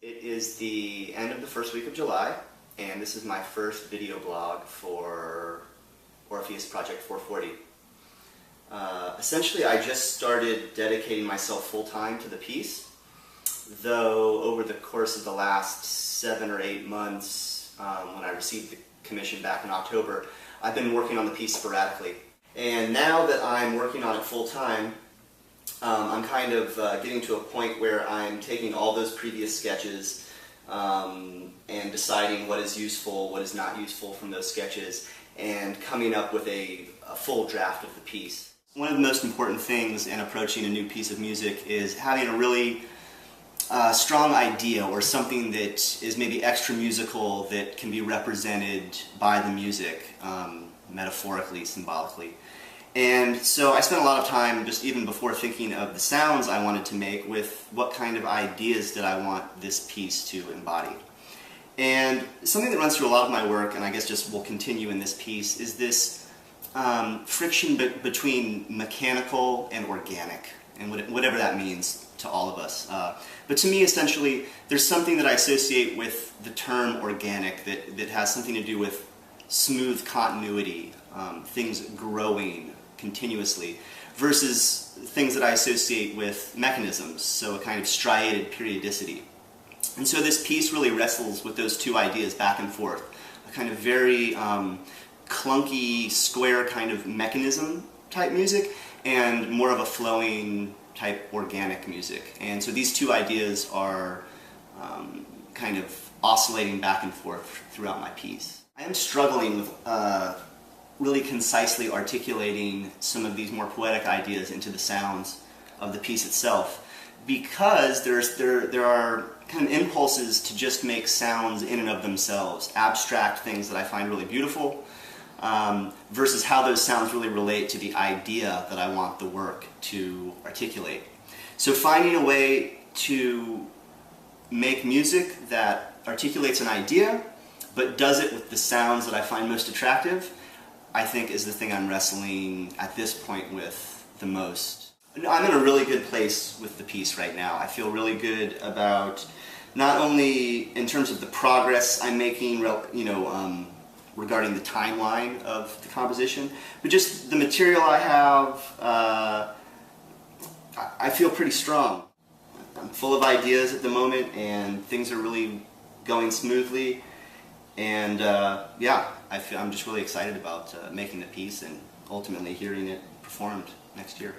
It is the end of the first week of July, and this is my first video blog for Orpheus Project 440. Essentially, I just started dedicating myself full-time to the piece, though over the course of the last 7 or 8 months, when I received the commission back in October, I've been working on the piece sporadically. And now that I'm working on it full-time, I'm kind of getting to a point where I'm taking all those previous sketches and deciding what is useful, what is not useful from those sketches, and coming up with a full draft of the piece. One of the most important things in approaching a new piece of music is having a really strong idea or something that is maybe extra musical that can be represented by the music, metaphorically, symbolically. And so I spent a lot of time, just even before thinking of the sounds I wanted to make, with what kind of ideas did I want this piece to embody. And something that runs through a lot of my work, and I guess just will continue in this piece, is this friction between mechanical and organic, and whatever that means to all of us. But to me, essentially, there's something that I associate with the term organic that has something to do with smooth continuity, things growing continuously, versus things that I associate with mechanisms, so a kind of striated periodicity. And so this piece really wrestles with those two ideas back and forth, a kind of very clunky, square kind of mechanism type music, and more of a flowing type organic music. And so these two ideas are kind of oscillating back and forth throughout my piece. I am struggling with really concisely articulating some of these more poetic ideas into the sounds of the piece itself, because there are kind of impulses to just make sounds in and of themselves, abstract things that I find really beautiful, versus how those sounds really relate to the idea that I want the work to articulate. So finding a way to make music that articulates an idea, but does it with the sounds that I find most attractive, I think is the thing I'm wrestling at this point with the most. I'm in a really good place with the piece right now. I feel really good about not only in terms of the progress I'm making, regarding the timeline of the composition, but just the material I have. I feel pretty strong. I'm full of ideas at the moment, and things are really going smoothly. And I'm just really excited about making the piece and ultimately hearing it performed next year.